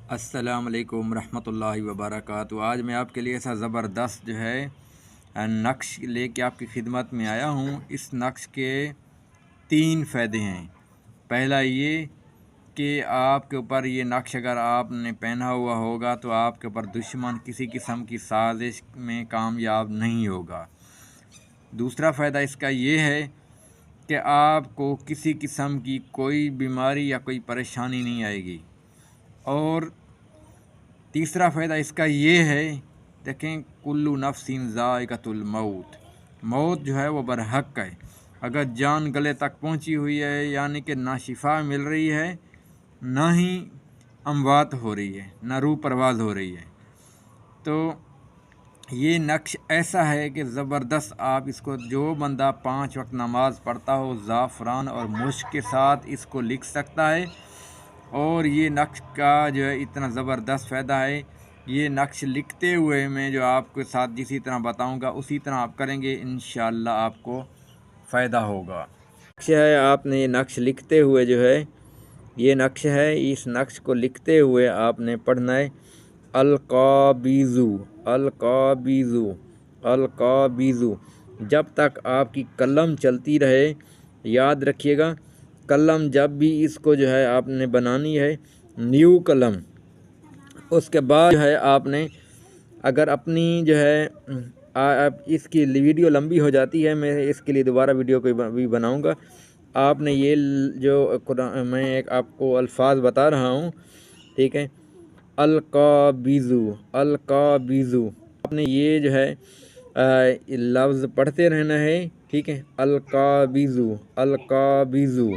السلام علیکم ورحمۃ اللہ وبرکاتہ۔ آج میں آپ کے لیے ایسا زبردست نقش لے کے آپ کی خدمت میں آیا ہوں۔ اس نقش کے 3 فائدے ہیں۔ پہلا یہ کہ آپ کے اوپر یہ نقش اگر آپ نے پہنا ہوا ہوگا تو آپ کے اوپر دشمن کسی قسم کی سازش میں کامیاب نہیں ہوگا۔ دوسرا فائدہ اس کا یہ ہے کہ آپ کو کسی قسم کی کوئی بیماری یا کوئی پریشانی نہیں آئے گی۔ اور تیسرا فائدہ اس کا یہ ہے، دیکھیں کلو نفس ذائقۃ الموت، موت جو ہے وہ برحق ہے۔ اگر جان گلے تک پہنچی ہوئی ہے یعنی کہ نہ شفا مل رہی ہے نہ ہی اموات ہو رہی ہے، نہ روح پرواز ہو رہی ہے، تو یہ نقش ایسا ہے کہ زبردست۔ آپ اس کو جو بندہ 5 وقت نماز پڑھتا ہو زعفران اور مشک کے ساتھ اس کو لکھ سکتا ہے۔ اور یہ نقش کا جو ہے اتنا زبردست فائدہ ہے، یہ نقش لکھتے ہوئے میں جو آپ کے ساتھ جسی طرح بتاؤں گا اسی طرح آپ کریں گے، انشاءاللہ آپ کو فائدہ ہوگا۔ نقش ہے، آپ نے یہ نقش لکھتے ہوئے جو ہے، یہ نقش ہے، اس نقش کو لکھتے ہوئے آپ نے پڑھنا ہے القابضو القابضو القابضو، جب تک آپ کی قلم چلتی رہے۔ یاد رکھیے گا، قلم جب بھی اس کو جو ہے آپ نے بنانی ہے نیو قلم، اس کے بعد جو ہے آپ نے اگر اپنی جو ہے اس کی ویڈیو لمبی ہو جاتی ہے، میں اس کے لیے دوبارہ ویڈیو کوئی بھی بناؤں گا۔ آپ نے یہ جو میں ایک آپ کو الفاظ بتا رہا ہوں، ٹھیک ہے، القابضو القابضو، آپ نے یہ جو ہے لفظ پڑھتے رہنا ہے، ٹھیک ہے، القابضو القابضو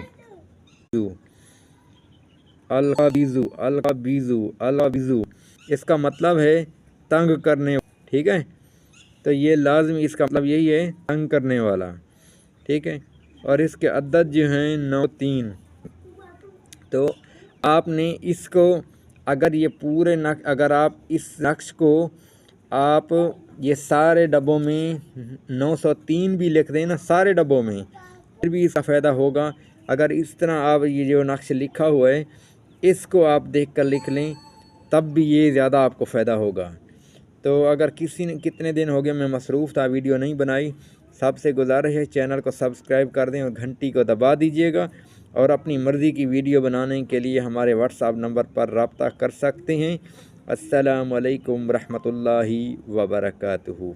القابضو القابضو القابضو، اس کا مطلب ہے تنگ کرنے، ٹھیک ہے، تو یہ لازم اس کا مطلب یہی ہے تنگ کرنے والا، ٹھیک ہے۔ اور اس کے عدد جو ہیں 93۔ تو آپ نے اس کو اگر یہ پورے اگر آپ اس نقش کو آپ یہ سارے ڈبوں میں 903 بھی لکھ دیں نا، سارے ڈبوں میں، پھر بھی اس کا فائدہ ہوگا۔ اگر اس طرح آپ یہ جو نقش لکھا ہوا ہے اس کو آپ دیکھ کر لکھ لیں تب بھی یہ زیادہ آپ کو فائدہ ہوگا۔ تو اگر کتنے دن ہو گئے میں مصروف تھا، ویڈیو نہیں بنائی، سب سے گزارش ہے چینل کو سبسکرائب کر دیں اور گھنٹی کو دبا دیجیے گا، اور اپنی مرضی کی ویڈیو بنانے کے لیے ہمارے واٹس ایپ نمبر پر رابطہ کر سکتے ہیں۔ السلام علیکم ورحمۃ اللہ وبرکاتہ۔